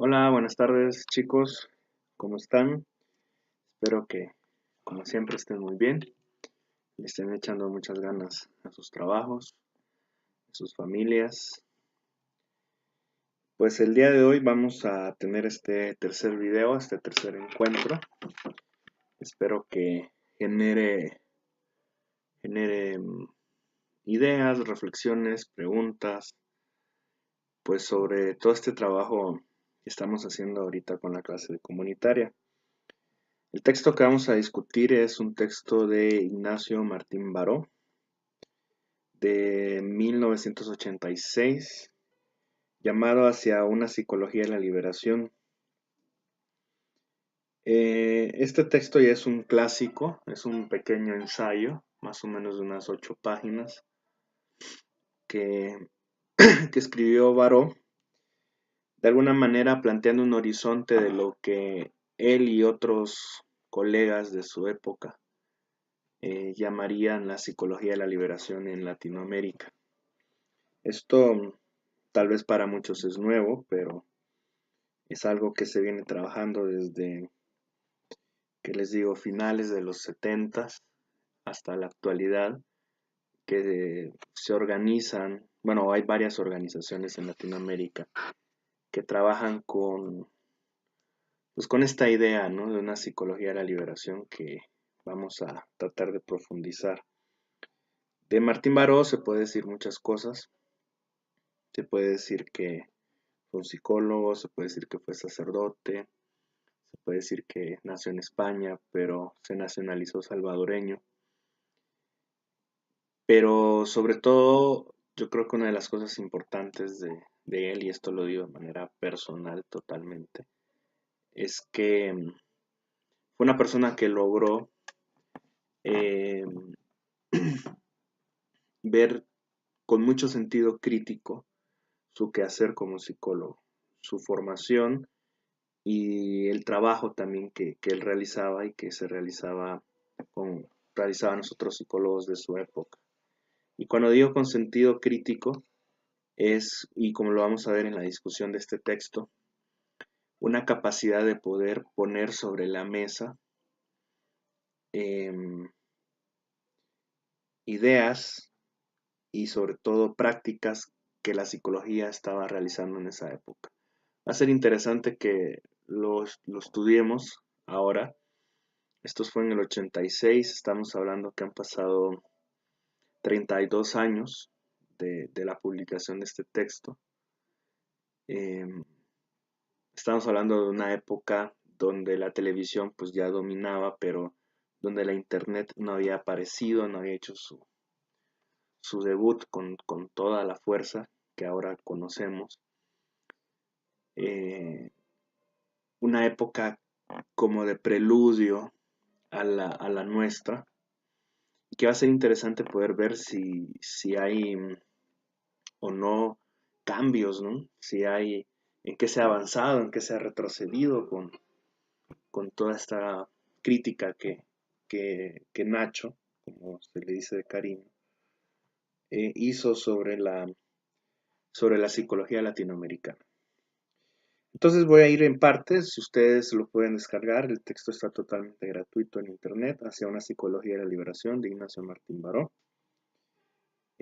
Hola, buenas tardes chicos, ¿cómo están? Espero que, como siempre, estén muy bien, le estén echando muchas ganas a sus trabajos, a sus familias. Pues el día de hoy vamos a tener este tercer video, este tercer encuentro. Espero que genere ideas, reflexiones, preguntas, pues sobre todo este trabajo que estamos haciendo ahorita con la clase de comunitaria. El texto que vamos a discutir es un texto de Ignacio Martín Baró de 1986 llamado Hacia una psicología de la liberación. Este texto ya es un clásico, es un pequeño ensayo, más o menos de unas 8 páginas, que, que escribió Baró, de alguna manera planteando un horizonte de lo que él y otros colegas de su época llamarían la psicología de la liberación en Latinoamérica. Esto tal vez para muchos es nuevo, pero es algo que se viene trabajando desde, que les digo, finales de los 70 hasta la actualidad, que se organizan, bueno, hay varias organizaciones en Latinoamérica que trabajan pues con esta idea, ¿no? De una psicología de la liberación que vamos a tratar de profundizar. De Martín Baró se puede decir muchas cosas. Se puede decir que fue un psicólogo, se puede decir que fue sacerdote, se puede decir que nació en España, pero se nacionalizó salvadoreño. Pero sobre todo, yo creo que una de las cosas importantes de él, y esto lo digo de manera personal totalmente, es que fue una persona que logró eh, ver con mucho sentido crítico su quehacer como psicólogo, su formación y el trabajo también que él realizaba y que se realizaban los otros psicólogos de su época. Y cuando digo con sentido crítico, es, y como lo vamos a ver en la discusión de este texto, una capacidad de poder poner sobre la mesa eh, ideas y sobre todo prácticas que la psicología estaba realizando en esa época. Va a ser interesante que lo estudiemos ahora. Esto fue en el 86, estamos hablando que han pasado 32 años de la publicación de este texto. Eh, Estamos hablando de una época donde la televisión pues ya dominaba, pero donde la internet no había aparecido, no había hecho su debut con toda la fuerza que ahora conocemos. Eh, una época como de preludio a la nuestra, que va a ser interesante poder ver si hay o no cambios, ¿no? Si hay, en qué se ha avanzado, en qué se ha retrocedido con toda esta crítica que Nacho, como se le dice de cariño, hizo sobre la psicología latinoamericana. Entonces voy a ir en partes, si ustedes lo pueden descargar, el texto está totalmente gratuito en internet, Hacia una psicología de la liberación de Ignacio Martín Baró,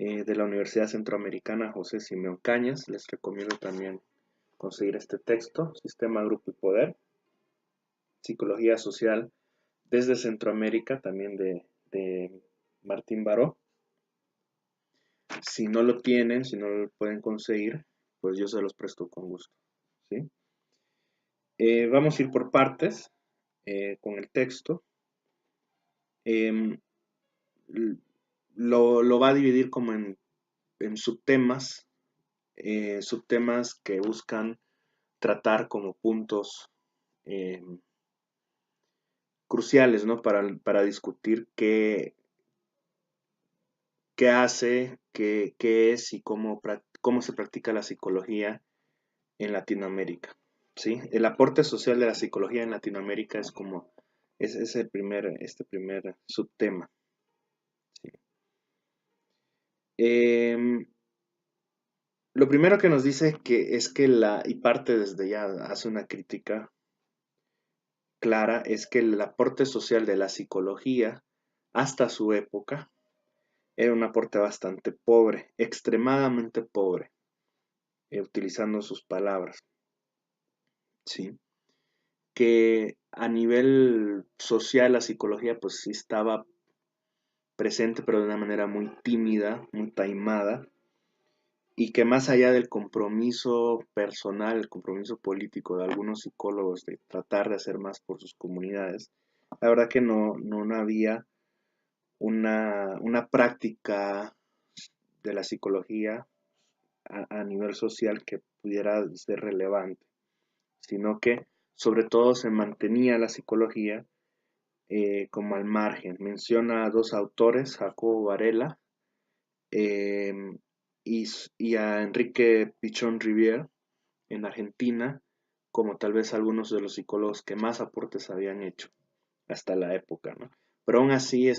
de la Universidad Centroamericana José Simeón Cañas. Les recomiendo también conseguir este texto, Sistema, Grupo y Poder, Psicología Social desde Centroamérica, también de Martín Baró. Si no lo tienen, si no lo pueden conseguir, pues yo se los presto con gusto, ¿sí? Vamos a ir por partes con el texto. Eh, lo va a dividir como en subtemas, subtemas que buscan tratar como puntos eh, cruciales, ¿no? Para discutir qué hace, qué es y cómo se practica la psicología en Latinoamérica, ¿sí? El aporte social de la psicología en Latinoamérica es este primer subtema, ¿sí? Eh, Lo primero que nos dice que es que y parte desde ya hace una crítica clara, es que el aporte social de la psicología hasta su época era un aporte bastante pobre, extremadamente pobre, utilizando sus palabras, ¿sí? Que a nivel social la psicología pues sí estaba presente, pero de una manera muy tímida, muy taimada, y que más allá del compromiso personal, el compromiso político de algunos psicólogos de tratar de hacer más por sus comunidades, la verdad que no había una práctica de la psicología a nivel social que pudiera ser relevante, sino que sobre todo se mantenía la psicología como al margen. Menciona a dos autores, Jacobo Varela eh, y a Enrique Pichón Rivière en Argentina, como tal vez algunos de los psicólogos que más aportes habían hecho hasta la época, ¿no? Pero aún así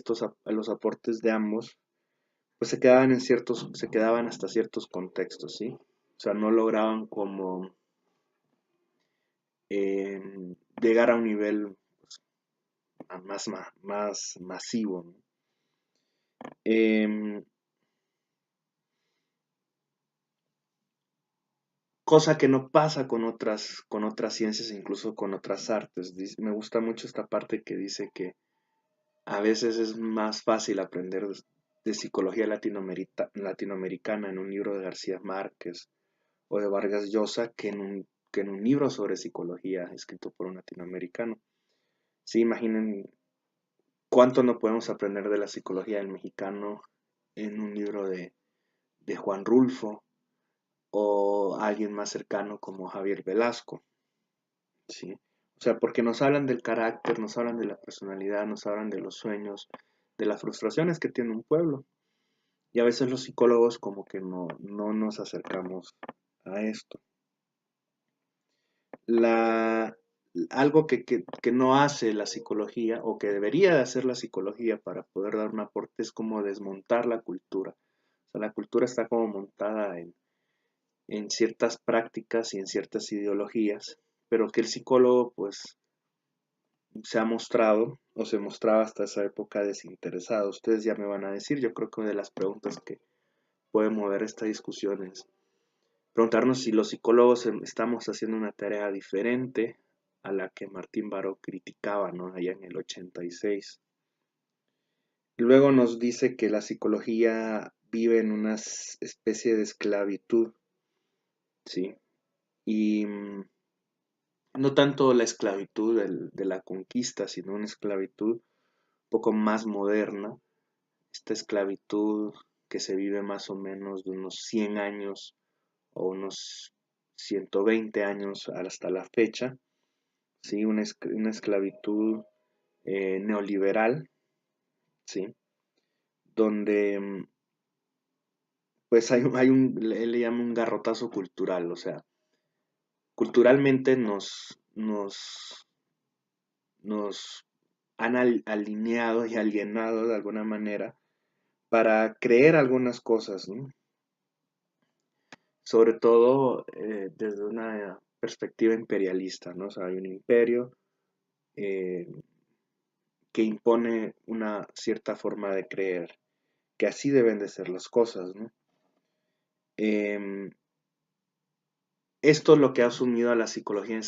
los aportes de ambos pues se quedaban hasta ciertos contextos, ¿sí? O sea, no lograban como eh, llegar a un nivel más masivo, ¿no? Eh, Cosa que no pasa con otras ciencias, incluso con otras artes. Me gusta mucho esta parte que dice que a veces es más fácil aprender de psicología latinoamericana en un libro de García Márquez o de Vargas Llosa que en un libro sobre psicología escrito por un latinoamericano. Sí, imaginen cuánto no podemos aprender de la psicología del mexicano en un libro de Juan Rulfo o alguien más cercano como Javier Velasco, ¿sí? O sea, porque nos hablan del carácter, nos hablan de la personalidad, nos hablan de los sueños, de las frustraciones que tiene un pueblo. Y a veces los psicólogos como que no nos acercamos a esto. La, Algo que no hace la psicología o que debería de hacer la psicología para poder dar un aporte es como desmontar la cultura. O sea, la cultura está como montada en ciertas prácticas y en ciertas ideologías, pero que el psicólogo pues se ha mostrado o se mostraba hasta esa época desinteresado. Ustedes ya me van a decir, yo creo que una de las preguntas que puede mover esta discusión es preguntarnos si los psicólogos estamos haciendo una tarea diferente a la que Martín Baró criticaba, ¿no? Allá en el 86. Luego nos dice que la psicología vive en una especie de esclavitud, ¿sí? Y no tanto la esclavitud de la conquista, sino una esclavitud un poco más moderna, esta esclavitud que se vive más o menos de unos 100 años o unos 120 años hasta la fecha, ¿sí? Una esclavitud neoliberal, ¿sí? Donde pues él le llama un garrotazo cultural, o sea, culturalmente nos han alineado y alienado de alguna manera para creer algunas cosas, ¿no? Sobre todo desde una perspectiva imperialista, ¿no? O sea, hay un imperio eh, que impone una cierta forma de creer, que así deben de ser las cosas, ¿no? Em, Esto lo que ha asumido a la psicología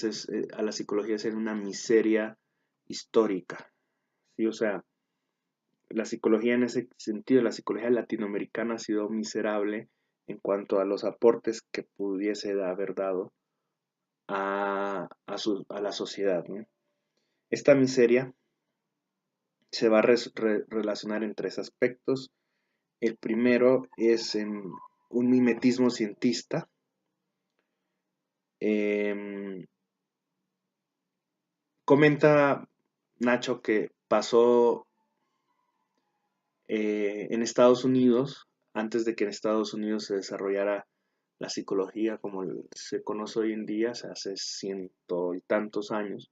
a la psicología es en una miseria histórica, ¿sí? O sea, la psicología en ese sentido, la psicología latinoamericana ha sido miserable en cuanto a los aportes que pudiese haber dado a la sociedad, ¿no? Esta miseria se va a relacionar en tres aspectos. El primero es en un mimetismo cientista. Em, Comenta Nacho que pasó en Estados Unidos, antes de que en Estados Unidos se desarrollara la psicología como se conoce hoy en día, se hace ciento y tantos años,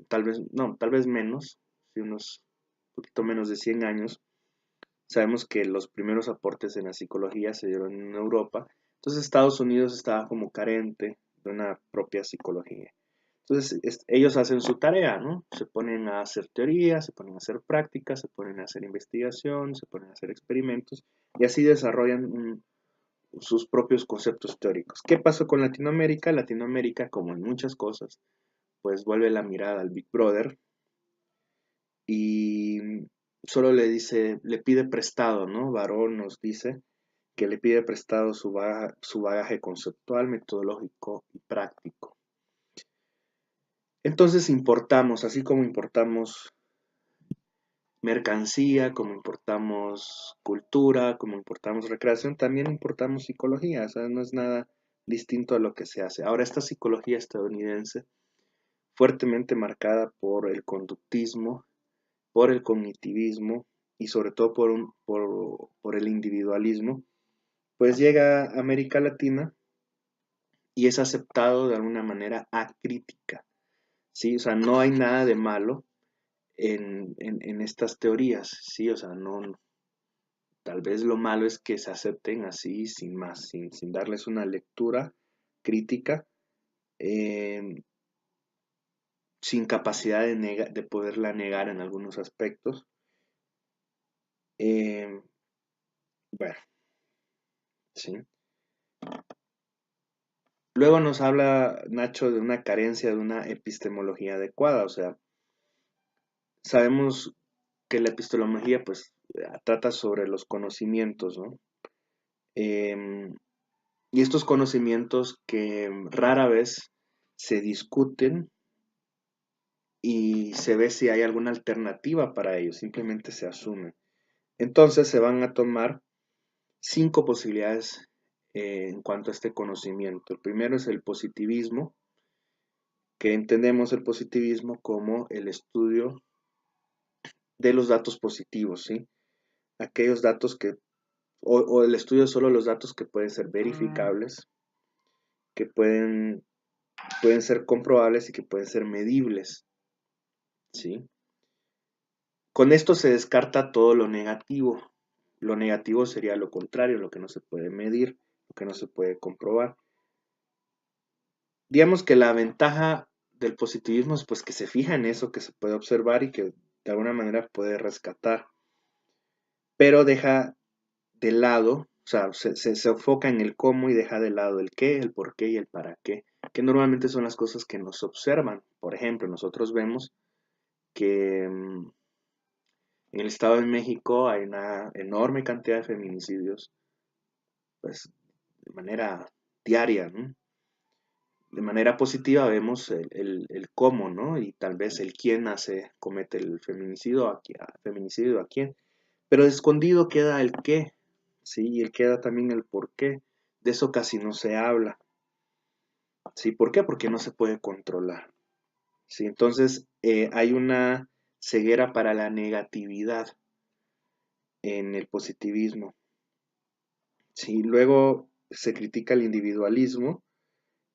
tal vez, no, tal vez menos, sí, unos poquito menos de 100 años, Sabemos que los primeros aportes en la psicología se dieron en Europa, entonces Estados Unidos estaba como carente de una propia psicología. Entonces ellos hacen su tarea, ¿no? Se ponen a hacer teoría, se ponen a hacer prácticas, se ponen a hacer investigación, se ponen a hacer experimentos y así desarrollan sus propios conceptos teóricos. ¿Qué pasó con Latinoamérica? Latinoamérica, como en muchas cosas, pues vuelve la mirada al Big Brother y solo le pide prestado, ¿no? Varón nos dice que le pide prestado su bagaje conceptual, metodológico y práctico. Entonces importamos, así como importamos mercancía, como importamos cultura, como importamos recreación, también importamos psicología, o sea, no es nada distinto a lo que se hace. Ahora, esta psicología estadounidense, fuertemente marcada por el conductismo, por el cognitivismo y sobre todo por el individualismo, pues llega a América Latina y es aceptado de alguna manera acrítica, ¿sí? O sea, no hay nada de malo en estas teorías, ¿sí? O sea, no, tal vez lo malo es que se acepten así, sin más, sin darles una lectura crítica, eh, sin capacidad de poderla negar en algunos aspectos. Eh, bueno, sí. Luego nos habla Nacho de una carencia de una epistemología adecuada, o sea, sabemos que la epistemología pues trata sobre los conocimientos, ¿no? Eh, y estos conocimientos que rara vez se discuten y se ve si hay alguna alternativa para ellos, simplemente se asumen. Entonces se van a tomar 5 posibilidades en cuanto a este conocimiento. El primero es el positivismo, que entendemos el positivismo como el estudio de los datos positivos, ¿sí? Aquellos datos o el estudio de solo los datos que pueden ser verificables, que pueden ser comprobables y que pueden ser medibles, ¿sí? Con esto se descarta todo lo negativo. Lo negativo sería lo contrario, lo que no se puede medir, lo que no se puede comprobar. Digamos que la ventaja del positivismo es pues que se fija en eso que se puede observar y que de alguna manera puede rescatar, pero deja de lado, o sea, se enfoca en el cómo y deja de lado el qué, el por qué y el para qué, que normalmente son las cosas que nos observan. Por ejemplo, nosotros vemos que en el Estado de México hay una enorme cantidad de feminicidios, pues de manera diaria, ¿no? De manera positiva vemos el cómo, ¿no? Y tal vez el quién comete el feminicidio a quién. Pero escondido queda el qué, ¿sí? Y queda también el por qué. De eso casi no se habla, ¿sí? ¿Por qué? Porque no se puede controlar, ¿sí? Entonces hay una ceguera para la negatividad en el positivismo, ¿sí? Luego se critica el individualismo,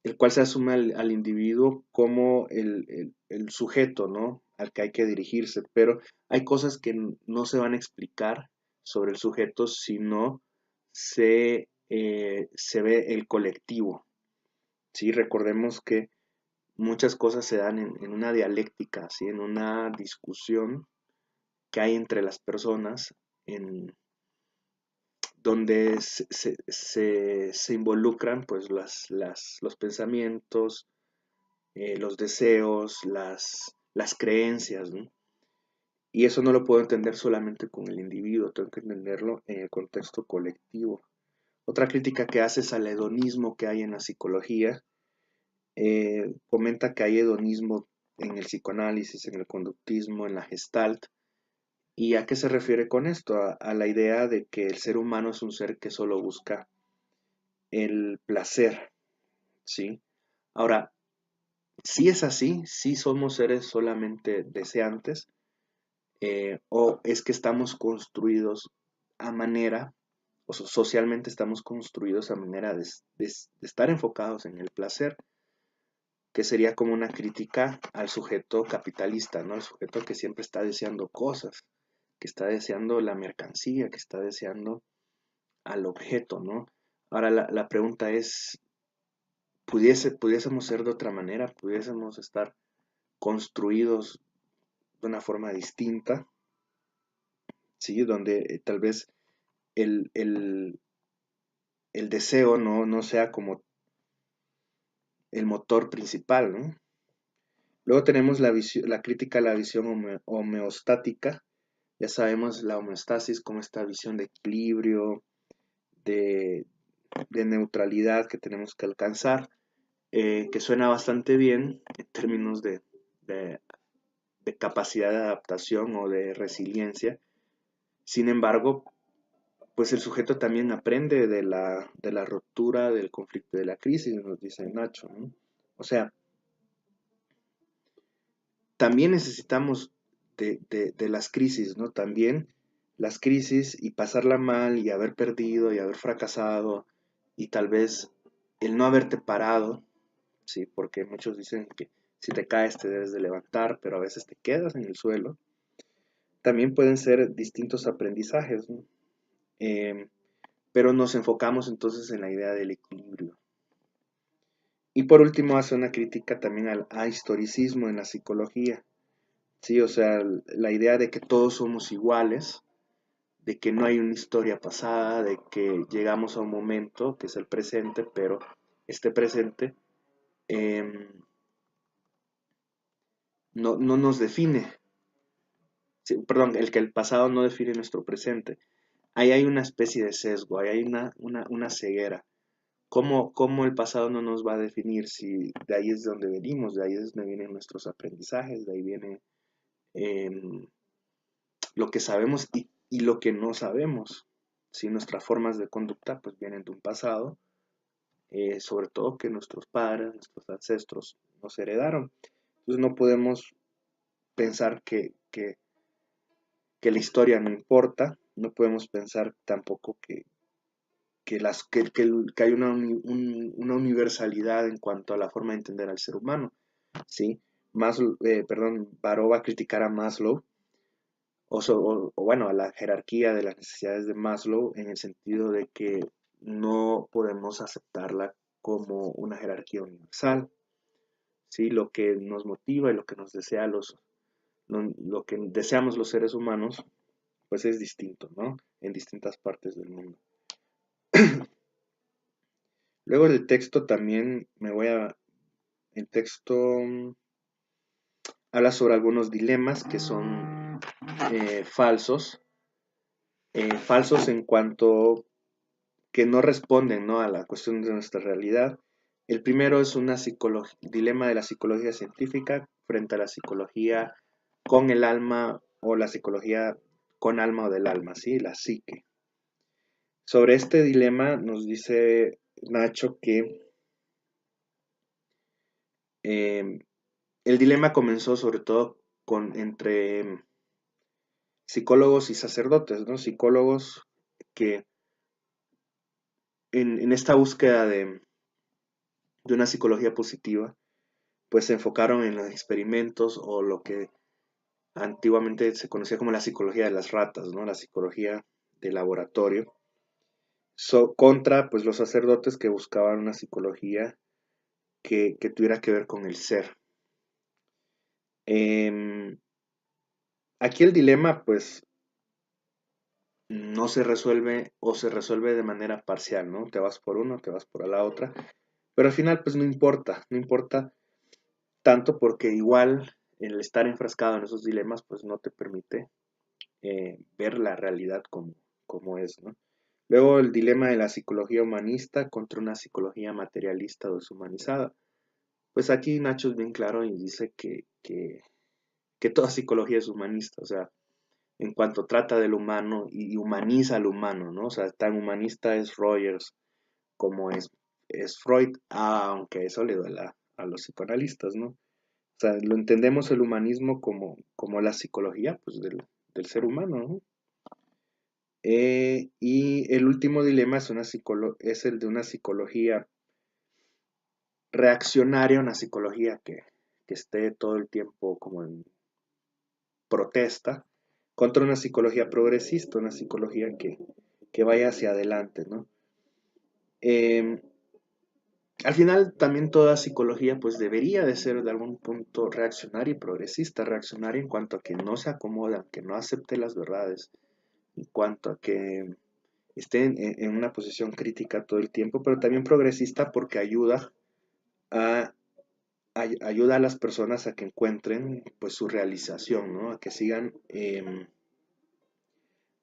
el cual se asume al individuo como el sujeto, ¿no? Al que hay que dirigirse, pero hay cosas que no se van a explicar sobre el sujeto si no se ve el colectivo, ¿sí? Recordemos que muchas cosas se dan en una dialéctica, ¿sí? En una discusión que hay entre las personas, donde se involucran pues los pensamientos, los deseos, las creencias, ¿no? Y eso no lo puedo entender solamente con el individuo, tengo que entenderlo en el contexto colectivo. Otra crítica que hace es al hedonismo que hay en la psicología. Comenta que hay hedonismo en el psicoanálisis, en el conductismo, en la gestalt. ¿Y a qué se refiere con esto? A la idea de que el ser humano es un ser que solo busca el placer, ¿sí? Ahora, si es así, si somos seres solamente deseantes, o es que estamos construidos a manera, o socialmente estamos construidos a manera de estar enfocados en el placer, que sería como una crítica al sujeto capitalista, ¿no? El sujeto que siempre está deseando cosas, que está deseando la mercancía, que está deseando al objeto, ¿no? Ahora la pregunta es, ¿pudiésemos ser de otra manera? ¿Pudiésemos estar construidos de una forma distinta? ¿Sí? Donde tal vez el deseo no sea como el motor principal, ¿no? Luego tenemos la crítica a la visión homeostática. Ya sabemos la homeostasis como esta visión de equilibrio, de, de neutralidad que tenemos que alcanzar, que suena bastante bien en términos de, de capacidad de adaptación o de resiliencia. Sin embargo, pues el sujeto también aprende de la ruptura, del conflicto, de la crisis, nos dice Nacho, ¿no? O sea, también necesitamos de las crisis, ¿no? También las crisis y pasarla mal y haber perdido y haber fracasado y tal vez el no haberte parado, ¿sí? Porque muchos dicen que si te caes te debes de levantar, pero a veces te quedas en el suelo. También pueden ser distintos aprendizajes, ¿no? Eh, pero nos enfocamos entonces en la idea del equilibrio. Y por último hace una crítica también al ahistoricismo en la psicología, ¿sí? O sea, la idea de que todos somos iguales, de que no hay una historia pasada, de que llegamos a un momento que es el presente, pero este presente eh, no nos define, sí, perdón, el que el pasado no define nuestro presente. Ahí hay una especie de sesgo, ahí hay una ceguera. ¿Cómo el pasado no nos va a definir si de ahí es de donde venimos, de ahí es donde vienen nuestros aprendizajes, de ahí viene eh, lo que sabemos y lo que no sabemos? Si nuestras formas de conducta pues vienen de un pasado, sobre todo que nuestros padres, nuestros ancestros nos heredaron. Entonces no podemos pensar que la historia no importa, no podemos pensar tampoco que hay una universalidad en cuanto a la forma de entender al ser humano, ¿sí? Baró va a criticar a Maslow, o bueno, a la jerarquía de las necesidades de Maslow, en el sentido de que no podemos aceptarla como una jerarquía universal, ¿sí? Lo que nos motiva y lo que nos desea lo que deseamos los seres humanos, pues es distinto, ¿no? En distintas partes del mundo. Luego el texto también el texto habla sobre algunos dilemas que son falsos, falsos en cuanto que no responden, ¿no?, a la cuestión de nuestra realidad. El primero es un dilema de la psicología científica frente a la psicología con el alma o la psicología con alma o del alma, ¿sí? La psique. Sobre este dilema nos dice Nacho que eh, el dilema comenzó sobre todo entre psicólogos y sacerdotes, ¿no? Psicólogos que en esta búsqueda de una psicología positiva, pues se enfocaron en los experimentos o lo que antiguamente se conocía como la psicología de las ratas, ¿no? La psicología de laboratorio, contra pues los sacerdotes que buscaban una psicología que tuviera que ver con el ser. Eh, Aquí el dilema pues no se resuelve o se resuelve de manera parcial, ¿no? Te vas por uno, te vas por la otra, pero al final pues no importa tanto porque igual el estar enfrascado en esos dilemas pues no te permite ver la realidad como es, ¿no? Luego el dilema de la psicología humanista contra una psicología materialista o deshumanizada. Pues aquí Nacho es bien claro y dice que toda psicología es humanista, o sea, en cuanto trata del humano y humaniza al humano, ¿no? O sea, tan humanista es Rogers como es Freud, aunque eso le duele a los psicoanalistas, ¿no? O sea, lo entendemos el humanismo como la psicología pues, del ser humano, ¿no? Y el último dilema es el de una psicología reaccionaria, una psicología que esté todo el tiempo como en protesta, contra una psicología progresista, una psicología que vaya hacia adelante, ¿no? Eh, Al final también toda psicología pues debería de ser de algún punto reaccionaria y progresista, reaccionaria en cuanto a que no se acomoda, que no acepte las verdades, en cuanto a que esté en una posición crítica todo el tiempo, pero también progresista porque a, ayuda a las personas a que encuentren pues su realización, ¿no? A que sigan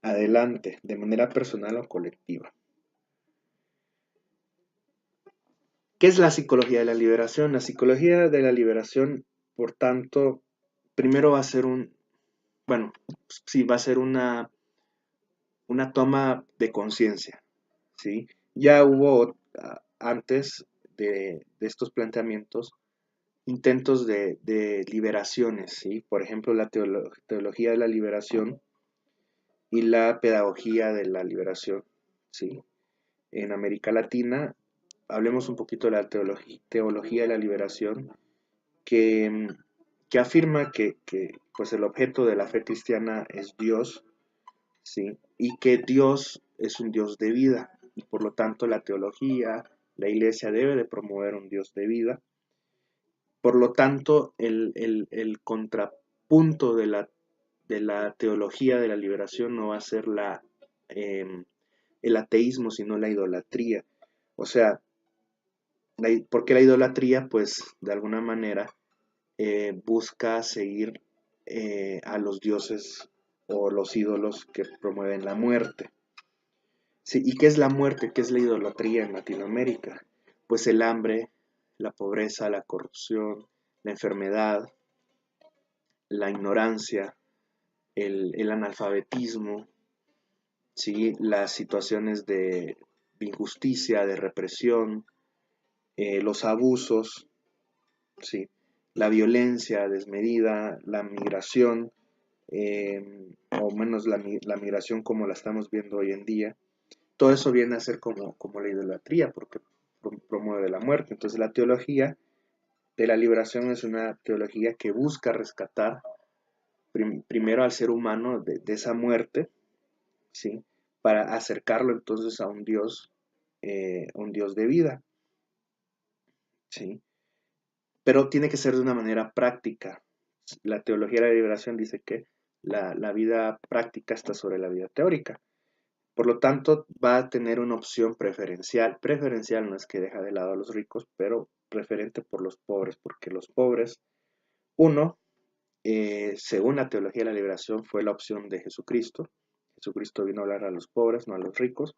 adelante de manera personal o colectiva. ¿Qué es la psicología de la liberación? La psicología de la liberación, por tanto, primero va a ser bueno, sí, va a ser una toma de conciencia, ¿sí? Ya hubo antes de estos planteamientos intentos de liberaciones, ¿sí? Por ejemplo, la teología de la liberación y la pedagogía de la liberación, ¿sí? En América Latina, hablemos un poquito de la teología de la liberación, que, que afirma que pues el objeto de la fe cristiana es Dios, ¿sí? Y que Dios es un Dios de vida, y por lo tanto la teología, la iglesia debe de promover un Dios de vida. Por lo tanto, el contrapunto de la teología de la liberación no va a ser el ateísmo, sino la idolatría. O sea, porque la idolatría, pues, de alguna manera, busca seguir a los dioses o los ídolos que promueven la muerte. Sí, ¿y qué es la muerte? ¿Qué es la idolatría en Latinoamérica? Pues el hambre, la pobreza, la corrupción, la enfermedad, la ignorancia, el analfabetismo, ¿sí? Las situaciones de injusticia, de represión, los abusos, ¿sí? La violencia desmedida, la migración, o menos la migración como la estamos viendo hoy en día. Todo eso viene a ser como la idolatría, porque promueve la muerte. Entonces la teología de la liberación es una teología que busca rescatar primero al ser humano de esa muerte, ¿sí? Para acercarlo entonces a un Dios de vida, ¿sí? Pero tiene que ser de una manera práctica. La teología de la liberación dice que la vida práctica está sobre la vida teórica. Por lo tanto, va a tener una opción preferencial. Preferencial no es que deja de lado a los ricos, pero preferente por los pobres, porque los pobres, uno, según la teología de la liberación, fue la opción de Jesucristo. Jesucristo vino a hablar a los pobres, no a los ricos.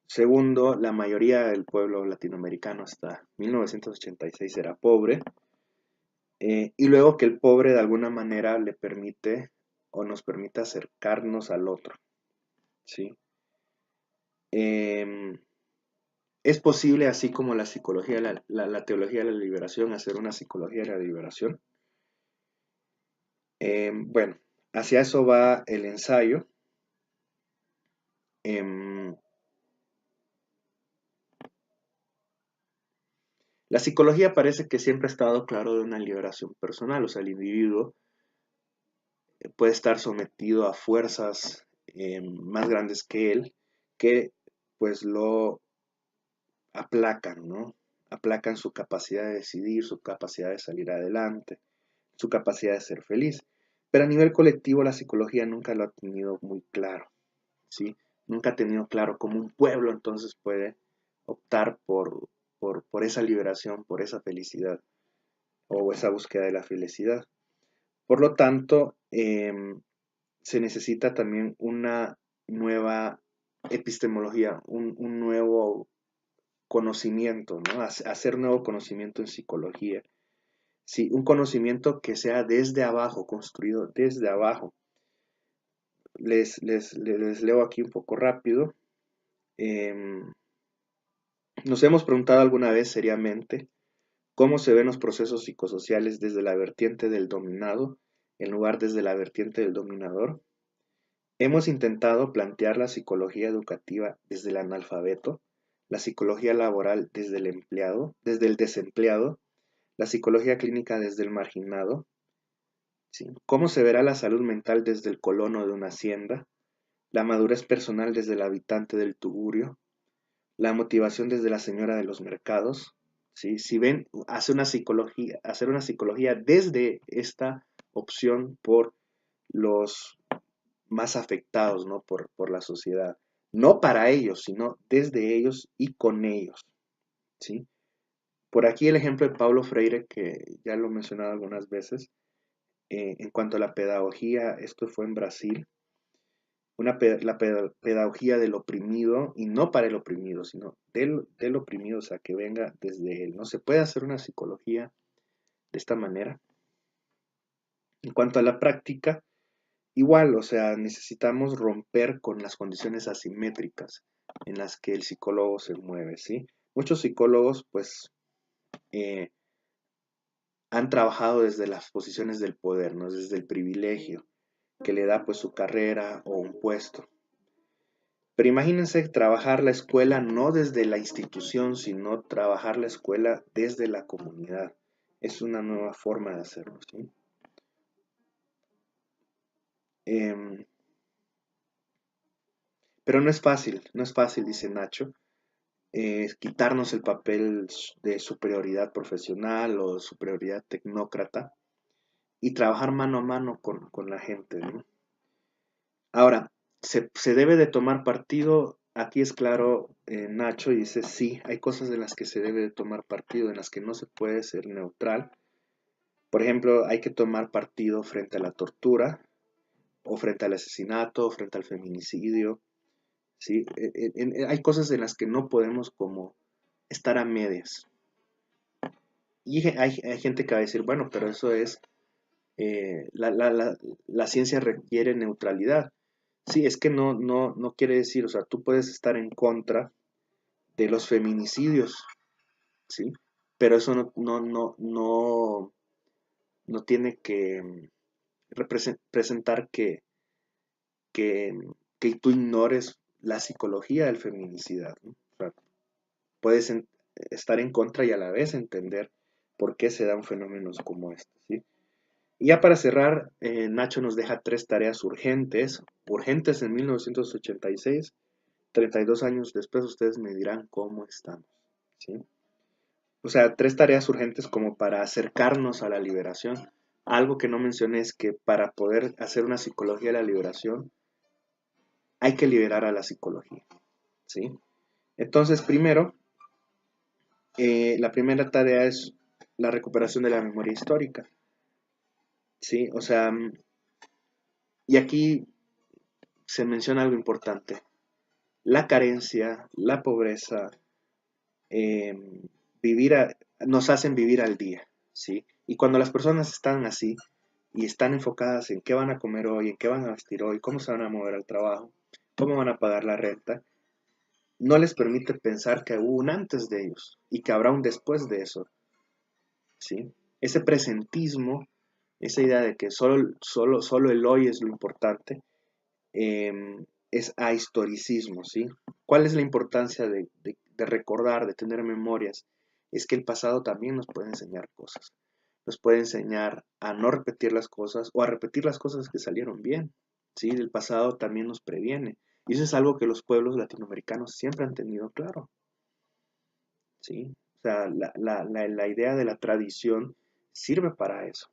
Segundo, la mayoría del pueblo latinoamericano hasta 1986 era pobre. Y luego que el pobre de alguna manera le permite o nos permite acercarnos al otro, ¿sí? Eh, es posible, así como la psicología, la teología de la liberación, hacer una psicología de la liberación. Bueno, hacia eso va el ensayo. Eh, la psicología parece que siempre ha estado claro de una liberación personal, o sea, el individuo puede estar sometido a fuerzas más grandes que él, que pues lo aplacan, ¿no? Aplacan su capacidad de decidir, su capacidad de salir adelante, su capacidad de ser feliz. Pero a nivel colectivo la psicología nunca lo ha tenido muy claro, ¿sí? Nunca ha tenido claro cómo un pueblo entonces puede optar por esa liberación, por esa felicidad o esa búsqueda de la felicidad. Por lo tanto, se necesita también una nueva epistemología, un nuevo conocimiento, ¿no? Hacer nuevo conocimiento en psicología. Sí, un conocimiento que sea desde abajo, construido desde abajo. Les leo aquí un poco rápido. Eh, Nos hemos preguntado alguna vez seriamente cómo se ven los procesos psicosociales desde la vertiente del dominado en lugar desde la vertiente del dominador. Hemos intentado plantear la psicología educativa desde el analfabeto, la psicología laboral desde el empleado, desde el desempleado, la psicología clínica desde el marginado, ¿sí? ¿Cómo se verá la salud mental desde el colono de una hacienda? La madurez personal desde el habitante del tugurio, la motivación desde la señora de los mercados, ¿sí? Si ven, hacer una psicología desde esta opción por los más afectados, ¿no? Por la sociedad. No para ellos, sino desde ellos y con ellos, ¿sí? Por aquí el ejemplo de Paulo Freire, que ya lo he mencionado algunas veces, en cuanto a la pedagogía, esto fue en Brasil, pedagogía del oprimido, y no para el oprimido, sino del oprimido, o sea, que venga desde él. No se puede hacer una psicología de esta manera. En cuanto a la práctica, igual, o sea, necesitamos romper con las condiciones asimétricas en las que el psicólogo se mueve, ¿sí? Muchos psicólogos, pues, eh, han trabajado desde las posiciones del poder, ¿no? Desde el privilegio que le da, pues, su carrera o un puesto. Pero imagínense trabajar la escuela no desde la institución, sino trabajar la escuela desde la comunidad. Es una nueva forma de hacerlo, ¿sí? Em, pero no es fácil, dice Nacho, quitarnos el papel de superioridad profesional o superioridad tecnócrata y trabajar mano a mano con la gente, ¿no? Ahora, se debe de tomar partido, aquí es claro, Nacho dice, sí, hay cosas en las que se debe de tomar partido, en las que no se puede ser neutral. Por ejemplo, hay que tomar partido frente a la tortura, o frente al asesinato, o frente al feminicidio, ¿sí? Hay cosas en las que no podemos como estar a medias. Y hay gente que va a decir, bueno, pero eso es, la ciencia requiere neutralidad. Sí, es que no quiere decir, o sea, tú puedes estar en contra de los feminicidios, ¿sí? Pero eso no tiene que representar que, que tú ignores la psicología del feminicida, ¿no? O sea, puedes estar en contra y a la vez entender por qué se da un fenómeno como este, ¿sí? Y ya para cerrar, Nacho nos deja 3 tareas urgentes en 1986. 32 años después ustedes me dirán cómo estamos, ¿sí? O sea, 3 tareas urgentes como para acercarnos a la liberación. Algo que no mencioné es que para poder hacer una psicología de la liberación hay que liberar a la psicología, ¿sí? Entonces, primero, la primera tarea es la recuperación de la memoria histórica, ¿sí? O sea, y aquí se menciona algo importante. La carencia, la pobreza, eh, nos hacen vivir al día, ¿sí? Y cuando las personas están así y están enfocadas en qué van a comer hoy, en qué van a vestir hoy, cómo se van a mover al trabajo, cómo van a pagar la renta, no les permite pensar que hubo un antes de ellos y que habrá un después de eso, ¿sí? Ese presentismo, esa idea de que solo el hoy es lo importante, es ahistoricismo, ¿sí? ¿Cuál es la importancia de recordar, de tener memorias? Es que el pasado también nos puede enseñar cosas. Nos puede enseñar a no repetir las cosas o a repetir las cosas que salieron bien, ¿sí? El pasado también nos previene. Y eso es algo que los pueblos latinoamericanos siempre han tenido claro, ¿sí? O sea, la idea de la tradición sirve para eso,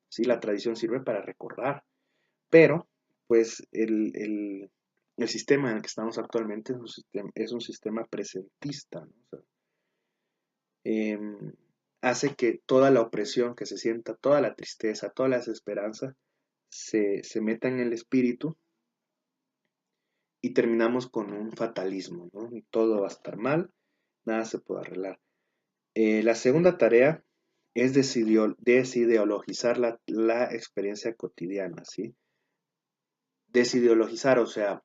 ¿sí? La tradición sirve para recordar, pero pues el sistema en el que estamos actualmente es un sistema presentista, ¿no? O sea, em, hace que toda la opresión que se sienta, toda la tristeza, toda la desesperanza se meta en el espíritu y terminamos con un fatalismo, ¿no? Y todo va a estar mal, nada se puede arreglar. La segunda tarea es desideologizar la experiencia cotidiana, ¿sí? Desideologizar, o sea,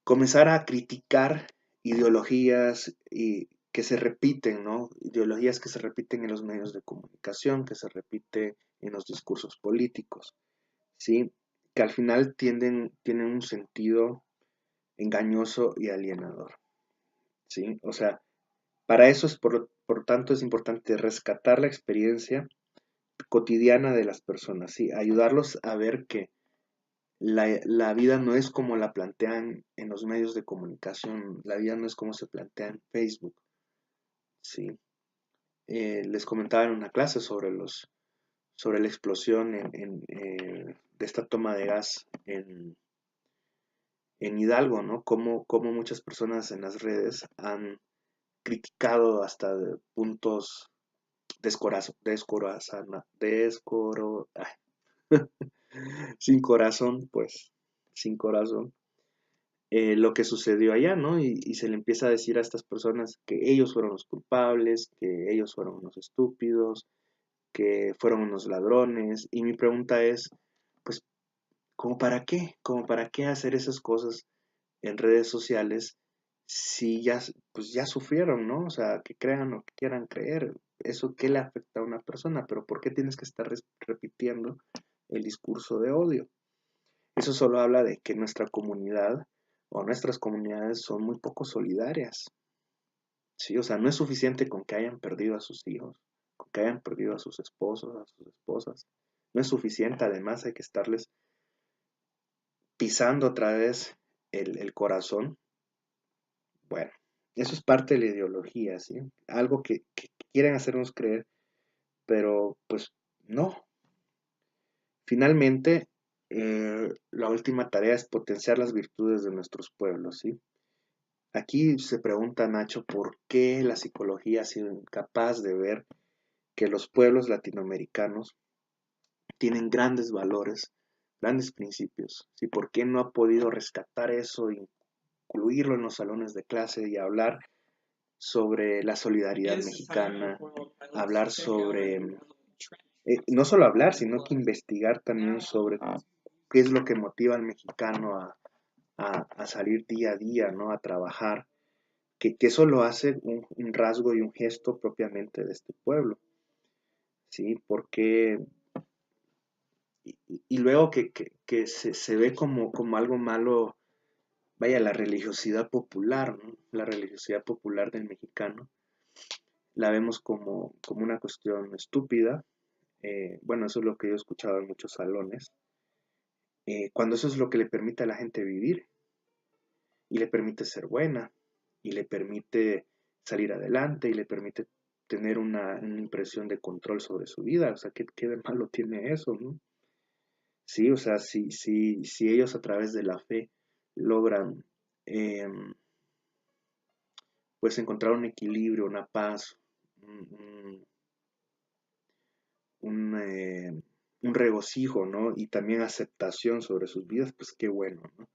comenzar a criticar ideologías que se repiten, ¿no? Ideologías que se repiten en los medios de comunicación, que se repiten en los discursos políticos, ¿sí? Que al final tienen un sentido engañoso y alienador, ¿sí? O sea, para eso por tanto es importante rescatar la experiencia cotidiana de las personas, ¿sí? Ayudarlos a ver que la vida no es como la plantean en los medios de comunicación, la vida no es como se plantea en Facebook, ¿sí? Les comentaba en una clase sobre la explosión de esta toma de gas en Hidalgo, ¿no? Cómo muchas personas en las redes han criticado hasta puntos sin corazón, pues, sin corazón, lo que sucedió allá, ¿no? Y se le empieza a decir a estas personas que ellos fueron los culpables, que ellos fueron unos estúpidos, que fueron unos ladrones. Y mi pregunta es, pues, ¿cómo para qué? ¿Cómo para qué hacer esas cosas en redes sociales si ya, pues ya sufrieron, ¿no? O sea, que crean lo que quieran creer. ¿Eso qué le afecta a una persona? Pero ¿por qué tienes que estar repitiendo el discurso de odio? Eso solo habla de que nuestra comunidad o nuestras comunidades son muy poco solidarias. Sí, o sea, no es suficiente con que hayan perdido a sus hijos, con que hayan perdido a sus esposos, a sus esposas. No es suficiente, además hay que estarles pisando otra vez el corazón. Bueno, eso es parte de la ideología, ¿sí? Algo que quieren hacernos creer, pero pues no. Finalmente, la última tarea es potenciar las virtudes de nuestros pueblos, ¿sí? Aquí se pregunta Nacho por qué la psicología ha sido incapaz de ver que los pueblos latinoamericanos tienen grandes valores, grandes principios, ¿sí? ¿Por qué no ha podido rescatar eso, incluirlo en los salones de clase y hablar sobre la solidaridad mexicana, hablar sobre, no solo hablar, sino que investigar también sobre qué es lo que motiva al mexicano a salir día a día, ¿no? A trabajar, que eso lo hace un rasgo y un gesto propiamente de este pueblo, ¿sí? Porque, y luego que se ve como algo malo, vaya, la religiosidad popular, ¿no? La religiosidad popular del mexicano, la vemos como una cuestión estúpida. Bueno, eso es lo que yo he escuchado en muchos salones, cuando eso es lo que le permite a la gente vivir y le permite ser buena y le permite salir adelante y le permite tener una impresión de control sobre su vida. O sea, ¿qué de malo tiene eso, no? Sí, o sea, si ellos a través de la fe logran eh, pues encontrar un equilibrio, una paz, un, un, eh, un regocijo, ¿no? Y también aceptación sobre sus vidas, pues qué bueno, ¿no?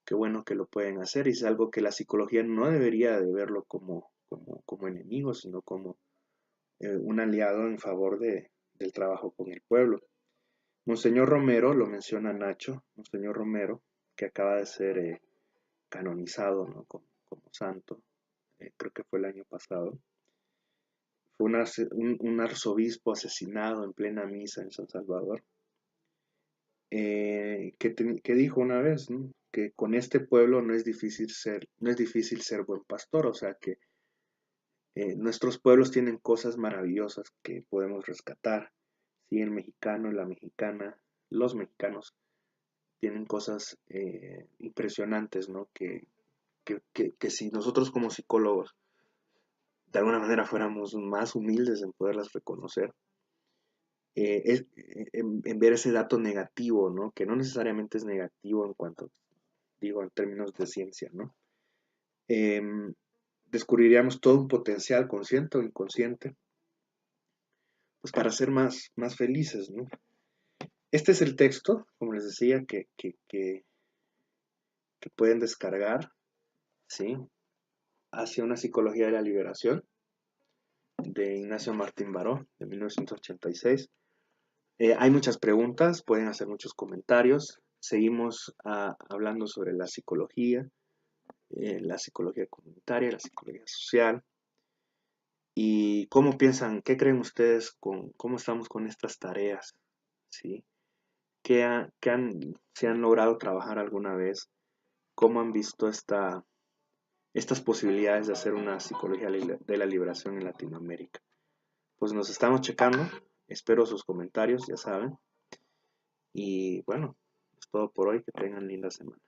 Qué bueno que lo pueden hacer y es algo que la psicología no debería de verlo como enemigo, sino como un aliado en favor del trabajo con el pueblo. Monseñor Romero, lo menciona Nacho, Monseñor Romero, que acaba de ser canonizado, ¿no? como santo, creo que fue el año pasado, fue un arzobispo asesinado en plena misa en San Salvador, que dijo una vez, ¿no? Que con este pueblo no es difícil ser buen pastor, o sea que nuestros pueblos tienen cosas maravillosas que podemos rescatar. Sí, el mexicano, la mexicana, los mexicanos tienen cosas impresionantes, ¿no? Que si nosotros como psicólogos de alguna manera fuéramos más humildes en poderlas reconocer, en ver ese dato negativo, ¿no? Que no necesariamente es negativo en cuanto, digo, en términos de ciencia, ¿no? Em, Descubriríamos todo un potencial consciente o inconsciente, pues para ser más felices, ¿no? Este es el texto, como les decía, que pueden descargar, ¿sí? Hacia una psicología de la liberación, de Ignacio Martín Baró, de 1986. Hay muchas preguntas, pueden hacer muchos comentarios. Seguimos hablando sobre la psicología comunitaria, la psicología social. ¿Y cómo piensan, qué creen ustedes cómo estamos con estas tareas? ¿Sí? Si han logrado trabajar alguna vez? ¿Cómo han visto estas posibilidades de hacer una psicología de la liberación en Latinoamérica? Pues nos estamos checando. Espero sus comentarios, ya saben. Y bueno, es todo por hoy. Que tengan linda semana.